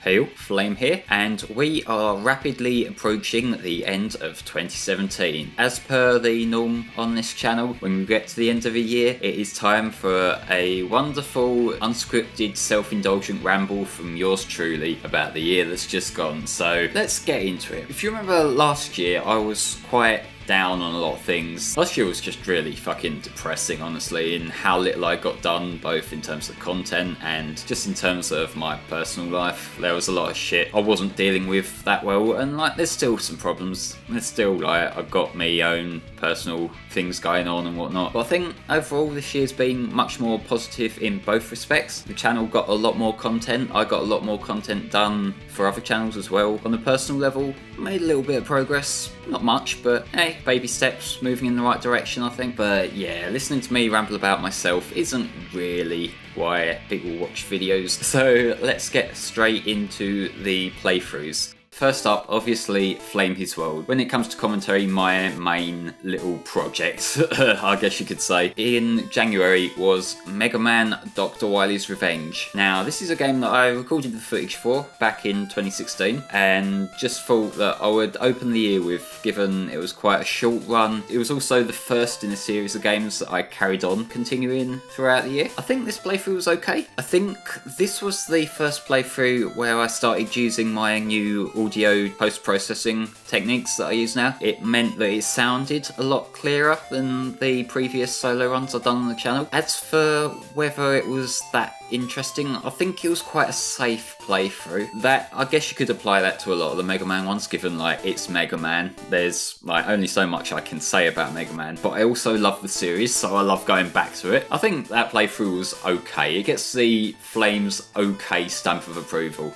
Hey, Flame here, and we are rapidly approaching the end of 2017. As per the norm on this channel, when we get to the end of a year, it is time for a wonderful, unscripted, self-indulgent ramble from yours truly about the year that's just gone. So let's get into it. If you remember last year, I was quite down on a lot of things. Last year was just really fucking depressing, honestly, in how little I got done, both in terms of content and just in terms of my personal life. There was a lot of shit I wasn't dealing with that well, and like there's still some problems. There's still like I've got my own personal things going on and whatnot. But I think overall this year's been much more positive in both respects. The channel got a lot more content. I got a lot more content done for other channels as well. On the personal level, made a little bit of progress. Not much, but hey, baby steps, moving in the right direction, I think. But yeah, listening to me ramble about myself isn't really why people watch videos. So let's get straight into the playthroughs. First up, obviously, FlameHisWorld. When it comes to commentary, my main little project, I guess you could say, in January was Mega Man Dr. Wily's Revenge. Now, this is a game that I recorded the footage for back in 2016, and just thought that I would open the year with, given it was quite a short run. It was also the first in a series of games that I carried on continuing throughout the year. I think this playthrough was okay. I think this was the first playthrough where I started using my new audio post-processing techniques that I use now. It meant that it sounded a lot clearer than the previous solo runs I've done on the channel. As for whether it was that interesting, I think it was quite a safe playthrough. That, I guess you could apply that to a lot of the Mega Man ones, given like it's Mega Man. There's like only so much I can say about Mega Man, but I also love the series, so I love going back to it. I think that playthrough was okay. It gets the Flames okay stamp of approval.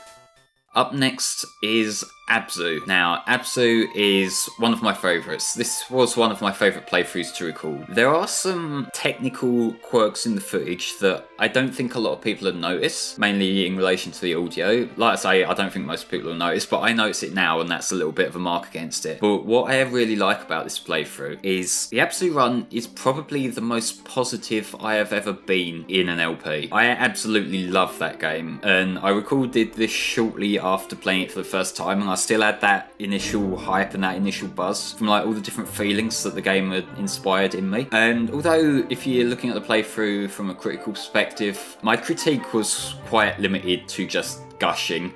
Up next is Abzû. Now, Abzû is one of my favourites. This was one of my favourite playthroughs to record. There are some technical quirks in the footage that I don't think a lot of people have noticed, mainly in relation to the audio. Like I say, I don't think most people have noticed, but I notice it now, and that's a little bit of a mark against it. But what I really like about this playthrough is the Abzû run is probably the most positive I have ever been in an LP. I absolutely love that game, and I recorded this shortly after playing it for the first time, and I still had that initial hype and that initial buzz from like all the different feelings that the game had inspired in me. And although if you're looking at the playthrough from a critical perspective, my critique was quite limited to just gushing.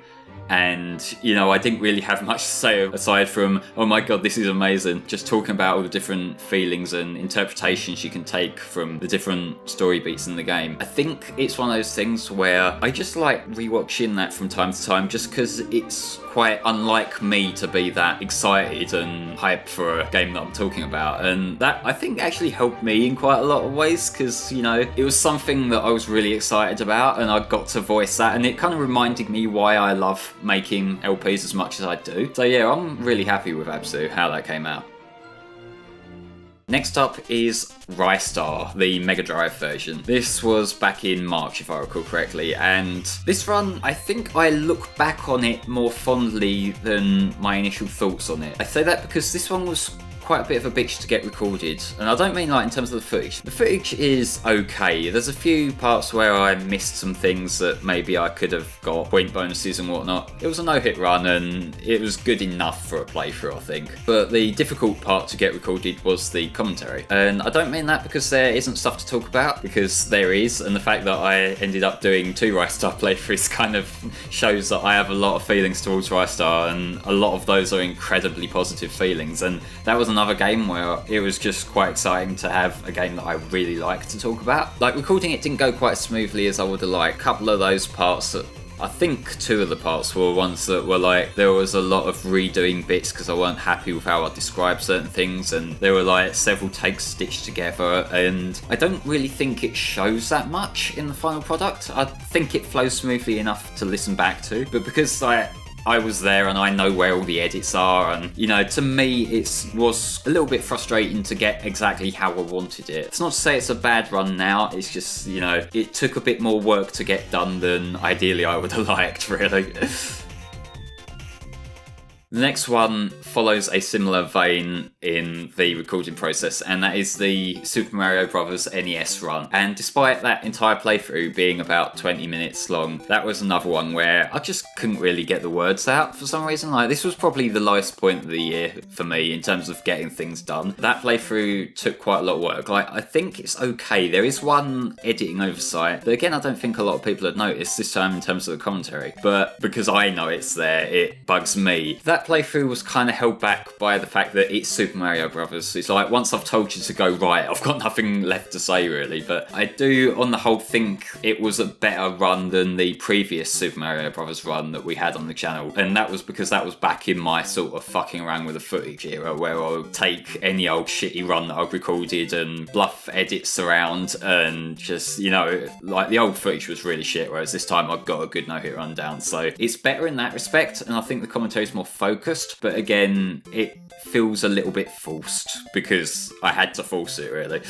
And, you know, I didn't really have much to say aside from, oh my god, this is amazing. Just talking about all the different feelings and interpretations you can take from the different story beats in the game. I think it's one of those things where I just like rewatching that from time to time, just because it's quite unlike me to be that excited and hyped for a game that I'm talking about. And that, I think, actually helped me in quite a lot of ways, because, you know, it was something that I was really excited about, and I got to voice that, and it kind of reminded me why I love making LPs as much as I do. So yeah, I'm really happy with Abzû, how that came out. Next up is Ristar, the Mega Drive version. This was back in March, if I recall correctly, and this run, I think I look back on it more fondly than my initial thoughts on it. I say that because this one was quite a bit of a bitch to get recorded, and I don't mean like in terms of the footage. The footage is okay. There's a few parts where I missed some things that maybe I could have got point bonuses and whatnot. It was a no-hit run, and it was good enough for a playthrough, I think. But the difficult part to get recorded was the commentary, and I don't mean that because there isn't stuff to talk about, because there is, and the fact that I ended up doing 2 Ristar playthroughs kind of shows that I have a lot of feelings towards Ristar, and a lot of those are incredibly positive feelings, and that was another game where it was just quite exciting to have a game that I really like to talk about. Like, recording it didn't go quite as smoothly as I would have liked. A couple of those parts, I think 2 of the parts were ones that were like, there was a lot of redoing bits because I weren't happy with how I described certain things, and there were like several takes stitched together, and I don't really think it shows that much in the final product. I think it flows smoothly enough to listen back to, but because I was there and I know where all the edits are, and, you know, to me it was a little bit frustrating to get exactly how I wanted it. It's not to say it's a bad run now, it's just, you know, it took a bit more work to get done than ideally I would have liked, really. The next one follows a similar vein in the recording process, and that is the Super Mario Bros. NES run. And despite that entire playthrough being about 20 minutes long, that was another one where I just couldn't really get the words out for some reason. Like, this was probably the lowest point of the year for me in terms of getting things done. That playthrough took quite a lot of work. Like, I think it's okay. There is one editing oversight that, again, I don't think a lot of people have noticed this time in terms of the commentary, but because I know it's there, it bugs me. That playthrough was kind of held back by the fact that it's Super Mario Brothers. It's like, once I've told you to go right, I've got nothing left to say really. But I do, on the whole, think it was a better run than the previous Super Mario Brothers run that we had on the channel, and that was because that was back in my sort of fucking around with the footage era, where I'll take any old shitty run that I've recorded and bluff edits around and just, you know, like, the old footage was really shit, whereas this time I've got a good no-hit rundown. So it's better in that respect, and I think the commentary is more focused. But again, it feels a little bit forced because I had to force it, really.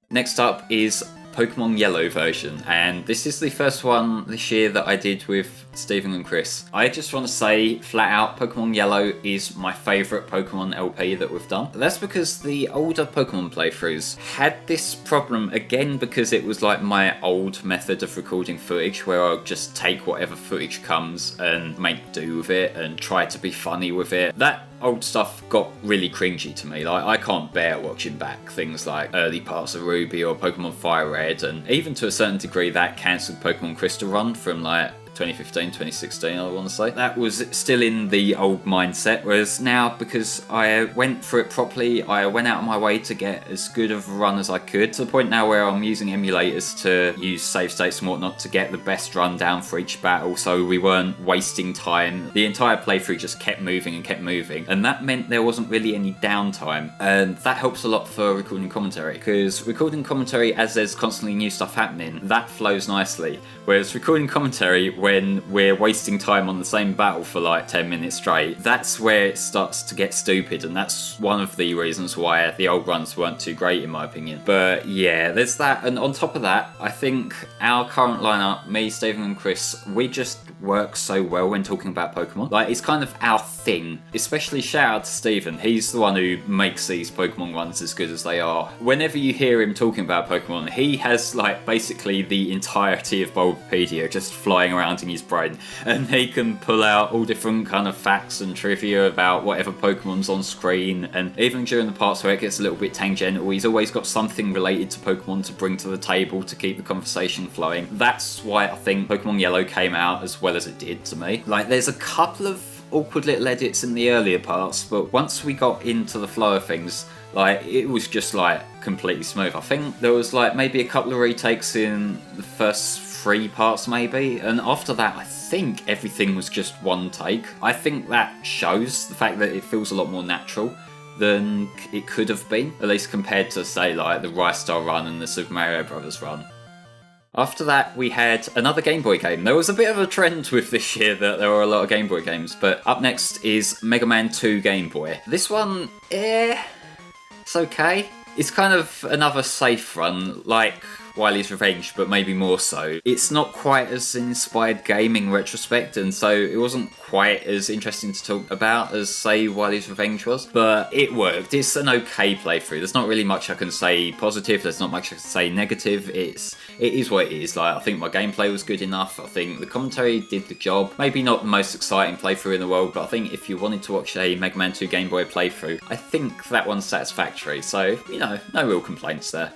Next up is Pokemon Yellow version, and this is the first one this year that I did with Stephen and Chris. I just want to say flat out, Pokemon Yellow is my favourite Pokemon LP that we've done. That's because the older Pokemon playthroughs had this problem, again because it was like my old method of recording footage, where I'll just take whatever footage comes and make do with it and try to be funny with it. That old stuff got really cringy to me. Like, I can't bear watching back things like early parts of Ruby or Pokemon Fire Red, and even to a certain degree that cancelled Pokemon Crystal run from like 2015, 2016, I want to say. That was still in the old mindset, whereas now, because I went through it properly, I went out of my way to get as good of a run as I could, to the point now where I'm using emulators to use save states and whatnot to get the best run down for each battle, so we weren't wasting time. The entire playthrough just kept moving and kept moving, and that meant there wasn't really any downtime, and that helps a lot for recording commentary, because recording commentary as there's constantly new stuff happening, that flows nicely, whereas recording commentary when we're wasting time on the same battle for like 10 minutes straight, that's where it starts to get stupid, and that's one of the reasons why the old runs weren't too great in my opinion. But yeah, there's that, and on top of that, I think our current lineup, me, Stephen and Chris, we just work so well when talking about Pokemon. Like, it's kind of our thing. Especially shout out to Stephen, he's the one who makes these Pokemon ones as good as they are. Whenever you hear him talking about Pokemon, he has like basically the entirety of Bulbapedia just flying around in his brain, and he can pull out all different kind of facts and trivia about whatever Pokemon's on screen, and even during the parts where it gets a little bit tangential, he's always got something related to Pokemon to bring to the table to keep the conversation flowing. That's why I think Pokemon Yellow came out as well as it did to me. Like, there's a couple of awkward little edits in the earlier parts, but once we got into the flow of things, like, it was just like completely smooth. I think there was like maybe a couple of retakes in the first 3 parts maybe, and after that I think everything was just one take. I think that shows the fact that it feels a lot more natural than it could have been, at least compared to say like the Ristar run and the Super Mario Bros. Run. After that, we had another Game Boy game. There was a bit of a trend with this year that there were a lot of Game Boy games, but up next is Mega Man 2 Game Boy. This one, it's okay. It's kind of another safe run, like Wily's Revenge, but maybe more so. It's not quite as inspired gaming retrospect, and so it wasn't quite as interesting to talk about as, say, Wily's Revenge was, but it worked. It's an okay playthrough. There's not really much I can say positive, there's not much I can say negative. It is what it is. Like, I think my gameplay was good enough, I think the commentary did the job. Maybe not the most exciting playthrough in the world, but I think if you wanted to watch a Mega Man 2 Game Boy playthrough, I think that one's satisfactory, so, you know, no real complaints there.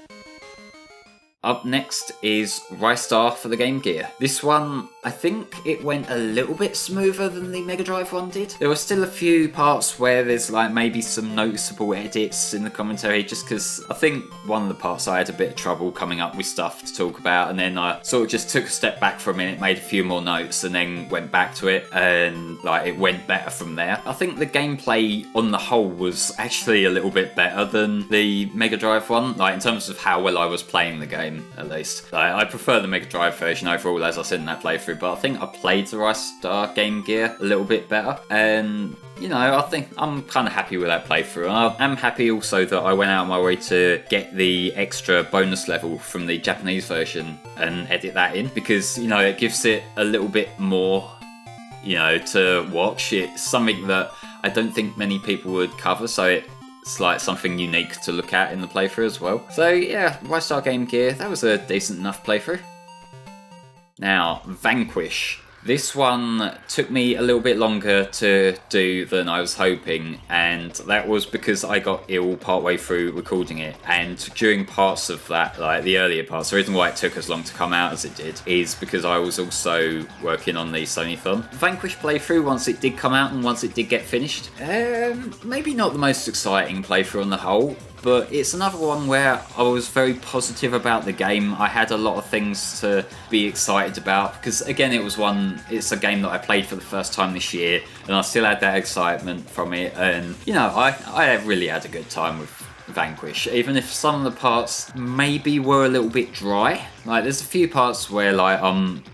Up next is Ristar for the Game Gear. This one, I think it went a little bit smoother than the Mega Drive one did. There were still a few parts where there's like maybe some noticeable edits in the commentary, just because I think one of the parts I had a bit of trouble coming up with stuff to talk about, and then I sort of just took a step back for a minute, made a few more notes, and then went back to it, and like it went better from there. I think the gameplay on the whole was actually a little bit better than the Mega Drive one, like in terms of how well I was playing the game. At least. I prefer the Mega Drive version overall, as I said in that playthrough, but I think I played the Ristar Game Gear a little bit better, and you know, I think I'm kind of happy with that playthrough. I'm happy also that I went out of my way to get the extra bonus level from the Japanese version and edit that in, because, you know, it gives it a little bit more you know, to watch. It's something that I don't think many people would cover, so it's like something unique to look at in the playthrough as well. So yeah, Ristar Game Gear, that was a decent enough playthrough. Now, Vanquish. This one took me a little bit longer to do than I was hoping, and that was because I got ill partway through recording it, and during parts of that, like the earlier parts, the reason why it took as long to come out as it did is because I was also working on the Sony-thon. Vanquish playthrough, once it did come out and once it did get finished, maybe not the most exciting playthrough on the whole, but it's another one where I was very positive about the game. I had a lot of things to be excited about, because again, it's a game that I played for the first time this year, and I still had that excitement from it, and you know, I really had a good time with Vanquish, even if some of the parts maybe were a little bit dry. Like, there's a few parts where like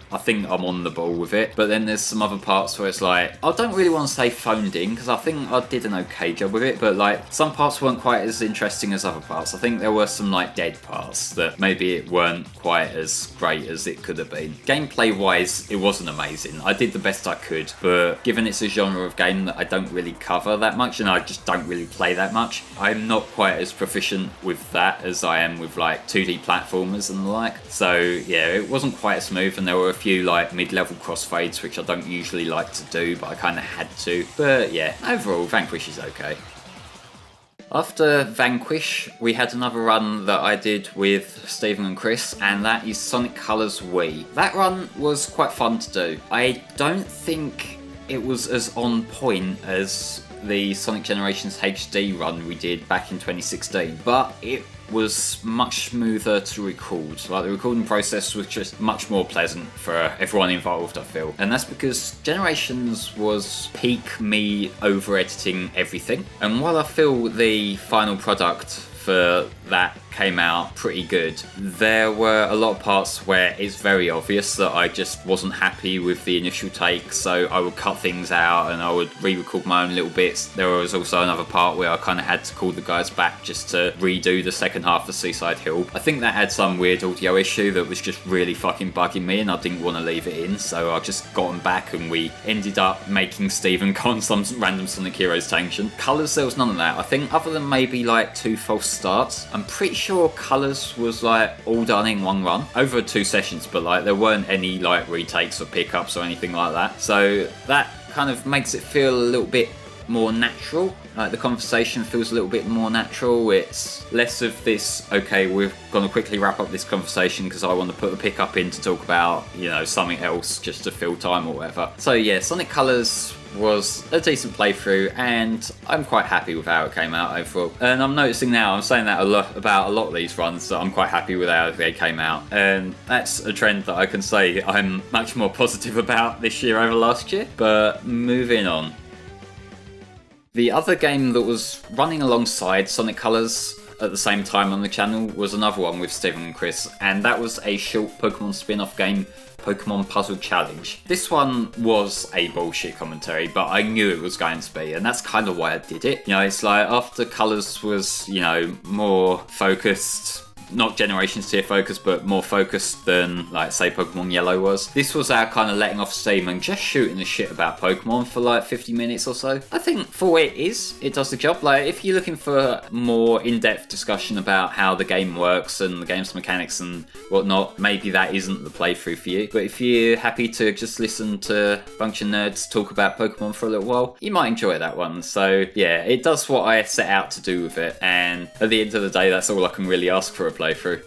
I think I'm on the ball with it, but then there's some other parts where it's like, I don't really want to say phoned in, because I think I did an okay job with it, but like some parts weren't quite as interesting as other parts. I think there were some like dead parts that maybe it weren't quite as great as it could have been. Gameplay wise, it wasn't amazing. I did the best I could, but given it's a genre of game that I don't really cover that much, and I just don't really play that much, I'm not quite as proficient with that as I am with like 2D platformers and the like. So yeah, it wasn't quite as smooth, and there were a few like mid-level crossfades which I don't usually like to do, but I kind of had to. But yeah, overall Vanquish is okay. After Vanquish, we had another run that I did with Stephen and Chris, and that is Sonic Colors Wii. That run was quite fun to do. I don't think it was as on point as the Sonic Generations HD run we did back in 2016, but it was much smoother to record. Like, the recording process was just much more pleasant for everyone involved, I feel. And that's because Generations was peak me over editing everything. And while I feel the final product for that came out pretty good, there were a lot of parts where it's very obvious that I just wasn't happy with the initial take, so I would cut things out and I would re-record my own little bits. There was also another part where I kind of had to call the guys back just to redo the second half of Seaside Hill. I think that had some weird audio issue that was just really fucking bugging me, and I didn't want to leave it in, so I just got them back and we ended up making Stephen con some random Sonic Heroes tangent. Colours, there was none of that. I think other than maybe like 2 false starts, I'm pretty sure Colours was like all done in one run over 2 sessions, but like there weren't any like retakes or pickups or anything like that, so that kind of makes it feel a little bit more natural. Like, the conversation feels a little bit more natural. It's less of this, okay, we're gonna quickly wrap up this conversation because I want to put a pickup in to talk about, you know, something else just to fill time or whatever. So yeah, Sonic Colors was a decent playthrough, and I'm quite happy with how it came out overall. And I'm noticing now, I'm saying that about a lot of these runs, that I'm quite happy with how they came out, and that's a trend that I can say I'm much more positive about this year over last year. But moving on. The other game that was running alongside Sonic Colors at the same time on the channel was another one with Stephen and Chris, and that was a short Pokemon spin-off game, Pokemon Puzzle Challenge. This one was a bullshit commentary, but I knew it was going to be, and that's kind of why I did it. You know, it's like after Colors was, you know, more focused, not Generations tier focused, but more focused than, like, say, Pokemon Yellow was. This was our kind of letting off steam and just shooting the shit about Pokemon for like 50 minutes or so. I think for what it is, it does the job. Like, if you're looking for more in-depth discussion about how the game works and the game's mechanics and whatnot, maybe that isn't the playthrough for you. But if you're happy to just listen to a bunch of nerds talk about Pokemon for a little while, you might enjoy that one. So yeah, it does what I set out to do with it, and at the end of the day, that's all I can really ask for a playthrough.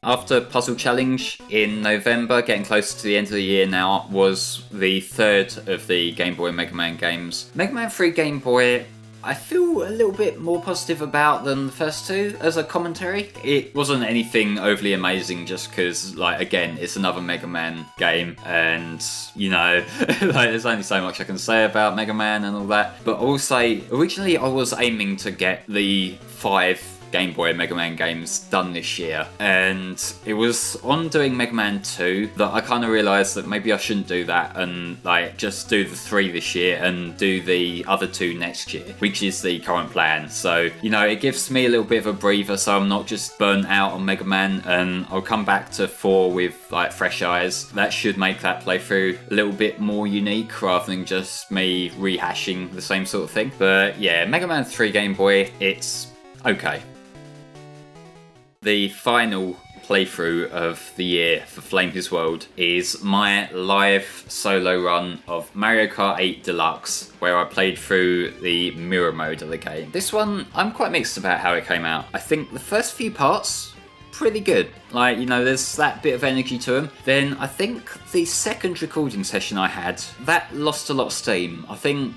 After Puzzle Challenge in November, getting closer to the end of the year now, was the third of the Game Boy Mega Man games. Mega Man 3 Game Boy, I feel a little bit more positive about than the first two as a commentary. It wasn't anything overly amazing just because, like, again, it's another Mega Man game, and, you know, like, there's only so much I can say about Mega Man and all that. But I will say, originally I was aiming to get the 5 Game Boy and Mega Man games done this year, and it was on doing Mega Man 2 that I kind of realised that maybe I shouldn't do that and like just do the 3 this year and do the other 2 next year, which is the current plan. So, you know, it gives me a little bit of a breather so I'm not just burnt out on Mega Man, and I'll come back to 4 with like fresh eyes. That should make that playthrough a little bit more unique rather than just me rehashing the same sort of thing. But yeah, Mega Man 3 Game Boy, it's okay. The final playthrough of the year for FlameHisWorld is my live solo run of Mario Kart 8 Deluxe, where I played through the mirror mode of the game. This one, I'm quite mixed about how it came out. I think the first few parts, pretty good. Like, you know, there's that bit of energy to them. Then I think the second recording session I had, that lost a lot of steam. I think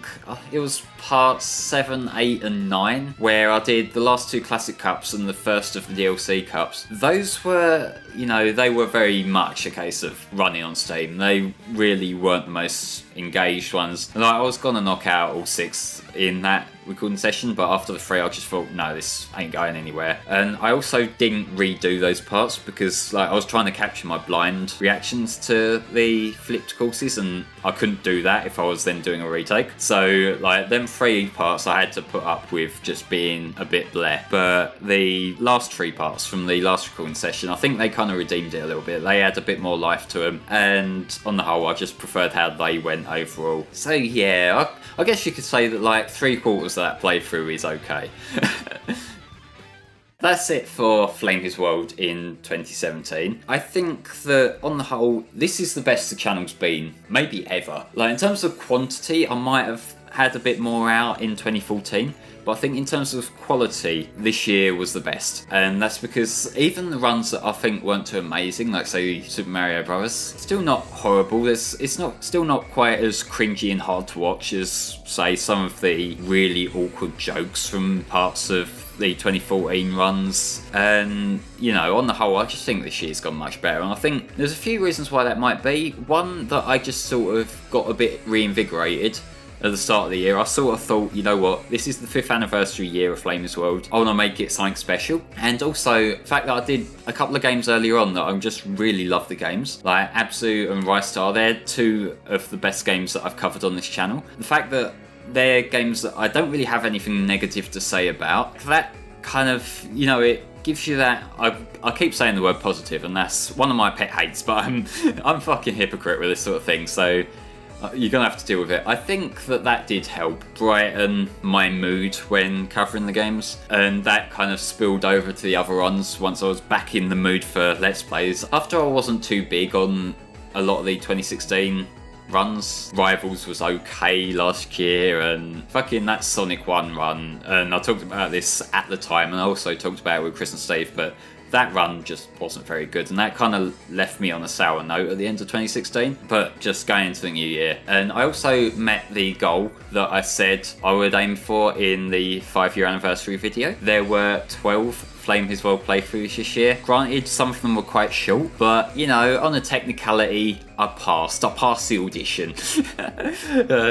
it was parts 7, 8 and 9, where I did the last 2 classic cups and the first of the DLC cups. Those were, you know, they were very much a case of running on steam. They really weren't the most engaged ones. Like, I was gonna knock out all 6 in that recording session, but after the 3 I just thought, no, this ain't going anywhere. And I also didn't redo those parts because like I was trying to capture my blind reactions to the flipped courses, and I couldn't do that if I was then doing a retake. So like them 3 parts I had to put up with just being a bit bleh. But the last 3 parts from the last recording session, I think they kind of redeemed it a little bit. They had a bit more life to them, and on the whole I just preferred how they went overall. So yeah, I guess you could say that like 3/4 of that playthrough is okay. That's it for FlameHisWorld in 2017. I think that, on the whole, this is the best the channel's been, maybe ever. Like, in terms of quantity, I might have had a bit more out in 2014, but I think in terms of quality, this year was the best. And that's because even the runs that I think weren't too amazing, like say Super Mario Bros., still not horrible. It's still not quite as cringy and hard to watch as, say, some of the really awkward jokes from parts of the 2014 runs. And, you know, on the whole, I just think this year's gone much better. And I think there's a few reasons why that might be. One, that I just sort of got a bit reinvigorated at the start of the year. I sort of thought, you know what, this is the 5th anniversary year of FlameHisWorld. I want to make it something special. And also, the fact that I did a couple of games earlier on that I just really love the games. Like Abzû and Ristar, they're 2 of the best games that I've covered on this channel. The fact that they're games that I don't really have anything negative to say about, that kind of, you know, it gives you that, I keep saying the word positive, and that's one of my pet hates, but I'm fucking hypocrite with this sort of thing, so you're gonna have to deal with it. I think that did help brighten my mood when covering the games, and that kind of spilled over to the other runs once I was back in the mood for Let's Plays. After I wasn't too big on a lot of the 2016 runs, Rivals was okay last year, and fucking that Sonic 1 run, and I talked about this at the time, and I also talked about it with Chris and Steve, but that run just wasn't very good, and that kind of left me on a sour note at the end of 2016, but just going into the new year. And I also met the goal that I said I would aim for in the 5-year anniversary video. There were 12 FlameHisWorld playthroughs this year. Granted, some of them were quite short, but, you know, on a technicality, I passed the audition.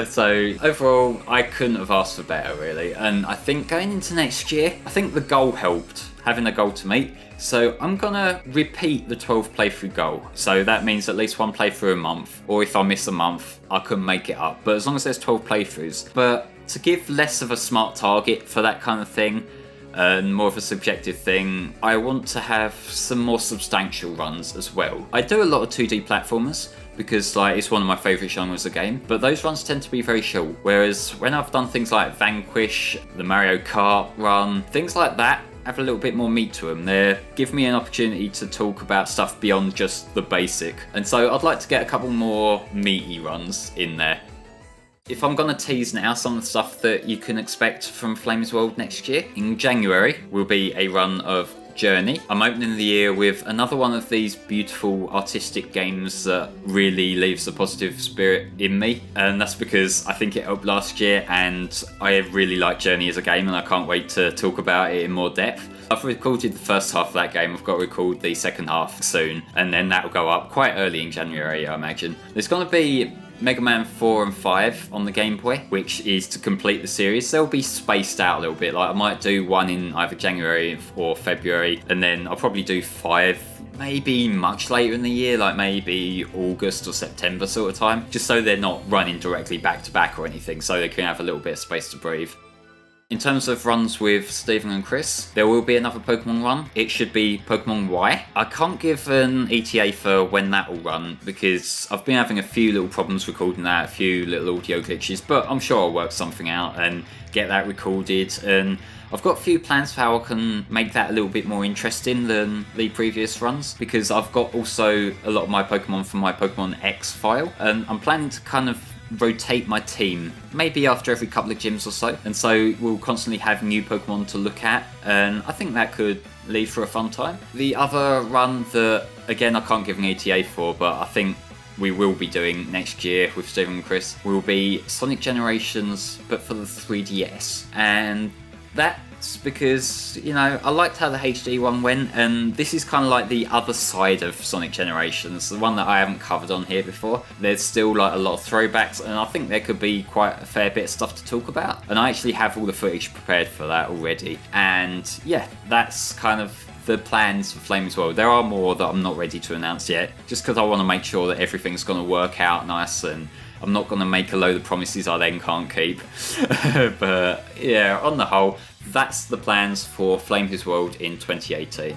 So overall, I couldn't have asked for better, really. And I think going into next year, I think the goal helped, having a goal to meet. So I'm gonna repeat the 12 playthrough goal. So that means at least 1 playthrough a month, or if I miss a month, I can make it up. But as long as there's 12 playthroughs. But to give less of a smart target for that kind of thing, and more of a subjective thing, I want to have some more substantial runs as well. I do a lot of 2D platformers, because like it's one of my favourite genres of game, but those runs tend to be very short. Whereas when I've done things like Vanquish, the Mario Kart run, things like that have a little bit more meat to them. They give me an opportunity to talk about stuff beyond just the basic. And so I'd like to get a couple more meaty runs in there. If I'm going to tease now some of the stuff that you can expect from FlameHisWorld next year, in January will be a run of Journey. I'm opening the year with another one of these beautiful artistic games that really leaves a positive spirit in me, and that's because I think it helped last year and I really like Journey as a game, and I can't wait to talk about it in more depth. I've recorded the first half of that game, I've got to record the second half soon, and then that'll go up quite early in January, I imagine. There's going to be Mega Man 4 and 5 on the Game Boy, which is to complete the series. They'll be spaced out a little bit. Like I might do one in either January or February, and then I'll probably do 5 maybe much later in the year, like maybe August or September sort of time, just so they're not running directly back to back or anything, so they can have a little bit of space to breathe. In terms of runs with Stephen and Chris, there will be another Pokemon run. It should be Pokemon Y. I can't give an ETA for when that will run because I've been having a few little problems recording that, a few little audio glitches, but I'm sure I'll work something out and get that recorded. And I've got a few plans for how I can make that a little bit more interesting than the previous runs, because I've got also a lot of my Pokemon from my Pokemon X file, and I'm planning to kind of rotate my team maybe after every couple of gyms or so, and so we'll constantly have new Pokemon to look at, and I think that could lead for a fun time. The other run that, again, I can't give an ETA for, but I think we will be doing next year with Stephen and Chris, will be Sonic Generations, but for the 3DS. And that's because, you know, I liked how the HD one went, and this is kind of like the other side of Sonic Generations, the one that I haven't covered on here before. There's still like a lot of throwbacks, and I think there could be quite a fair bit of stuff to talk about, and I actually have all the footage prepared for that already. And yeah, that's kind of the plans for FlameHisWorld. There are more that I'm not ready to announce yet, just because I want to make sure that everything's going to work out nice, and I'm not going to make a load of promises I then can't keep. But yeah, on the whole, that's the plans for FlameHisWorld in 2018.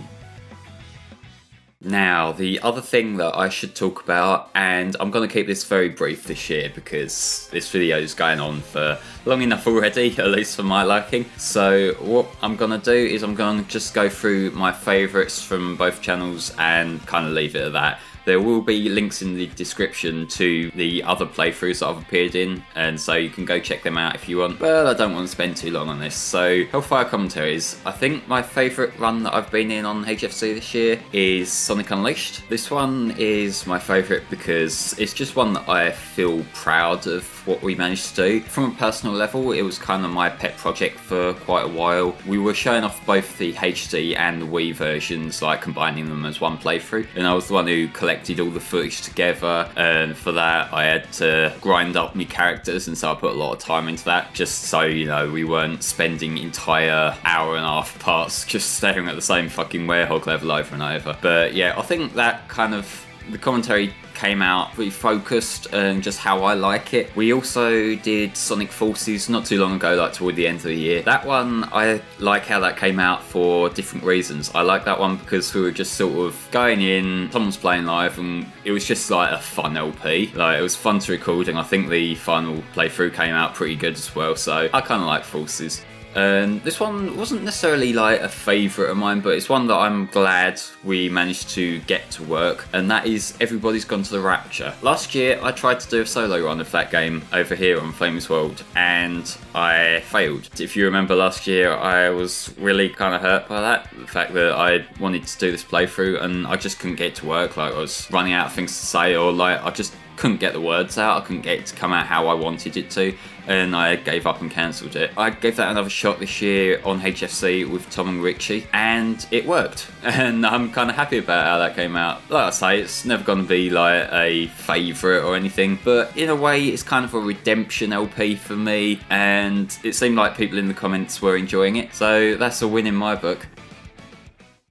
Now, the other thing that I should talk about, and I'm going to keep this very brief this year because this video is going on for long enough already, at least for my liking. So what I'm going to do is I'm going to just go through my favourites from both channels and kind of leave it at that. There will be links in the description to the other playthroughs that I've appeared in, and so you can go check them out if you want, but I don't want to spend too long on this. So, Hellfire Commentaries. I think my favourite run that I've been in on HFC this year is Sonic Unleashed. This one is my favourite because it's just one that I feel proud of what we managed to do. From a personal level, it was kind of my pet project for quite a while. We were showing off both the HD and the Wii versions, like combining them as one playthrough, and I was the one who collected all the footage together, and for that I had to grind up my characters, and so I put a lot of time into that, just so, you know, we weren't spending entire hour and a half parts just staring at the same fucking werehog level over and over. But yeah, I think that kind of, the commentary came out pretty focused and just how I like it. We also did Sonic Forces not too long ago, like toward the end of the year. That one, I like how that came out for different reasons. I like that one because we were just sort of going in, someone's playing live, and it was just like a fun LP. Like, it was fun to record, and I think the final playthrough came out pretty good as well, so I kind of like Forces. And this one wasn't necessarily like a favourite of mine, but it's one that I'm glad we managed to get to work, and that is Everybody's Gone to the Rapture. Last year I tried to do a solo run of that game over here on FlameHisWorld, and I failed. If you remember last year, I was really kind of hurt by that, the fact that I wanted to do this playthrough and I just couldn't get it to work. Like, I was running out of things to say, or like I just couldn't get the words out, I couldn't get it to come out how I wanted it to, and I gave up and cancelled it. I gave that another shot this year on HFC with Tom and Richie, and it worked, and I'm kind of happy about how that came out. Like I say, it's never going to be like a favourite or anything, but in a way it's kind of a redemption LP for me, and it seemed like people in the comments were enjoying it, so that's a win in my book.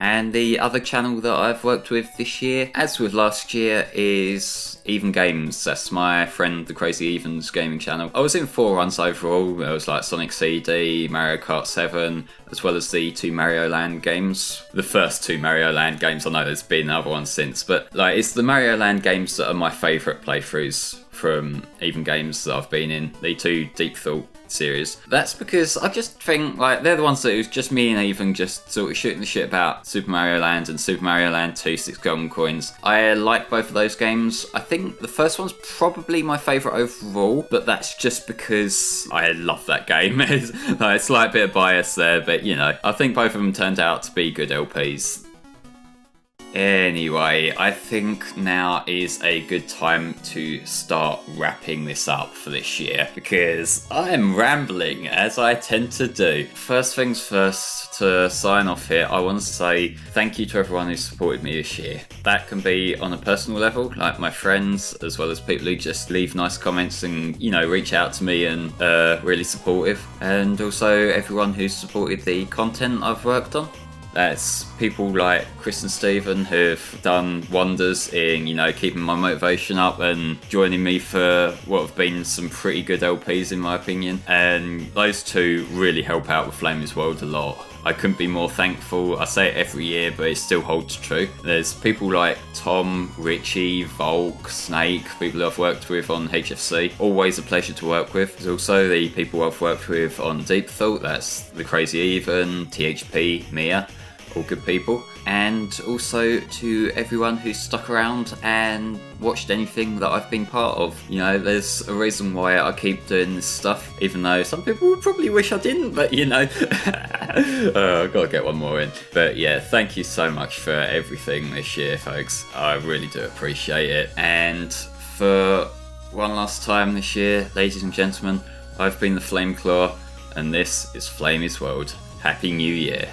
And the other channel that I've worked with this year, as with last year, is EvenGamez. That's my friend, the Crazy Evens gaming channel. I was in 4 runs overall. There was like Sonic CD, Mario Kart 7, as well as the 2 Mario Land games. The first 2 Mario Land games, I know there's been other ones since, but like, it's the Mario Land games that are my favourite playthroughs from EvenGamez that I've been in, the 2 Deep Thought series. That's because I just think like they're the ones that it was just me and Even just sort of shooting the shit about Super Mario Land and Super Mario Land 2 6 Golden Coins. I like both of those games. I think the first one's probably my favourite overall, but that's just because I love that game. It's like a slight bit of bias there, but you know, I think both of them turned out to be good LPs. Anyway, I think now is a good time to start wrapping this up for this year, because I'm rambling, as I tend to do. First things first, to sign off here, I want to say thank you to everyone who supported me this year. That can be on a personal level, like my friends, as well as people who just leave nice comments and, you know, reach out to me and really supportive. And also everyone who's supported the content I've worked on. That's people like Chris and Stephen who've done wonders in, you know, keeping my motivation up and joining me for what have been some pretty good LPs in my opinion. And those two really help out with FlameHisWorld a lot. I couldn't be more thankful. I say it every year, but it still holds true. There's people like Tom, Richie, Volk, Snake, people I've worked with on HFC. Always a pleasure to work with. There's also the people I've worked with on Deep Thought. That's the Crazy Even, THP, Mia. All good people. And also to everyone who's stuck around and watched anything that I've been part of. You know, there's a reason why I keep doing this stuff, even though some people would probably wish I didn't, but you know. I've got to get one more in. But yeah, thank you so much for everything this year, folks. I really do appreciate it. And for one last time this year, ladies and gentlemen, I've been the Flameclaw, and this is FlameHisWorld. Happy New Year.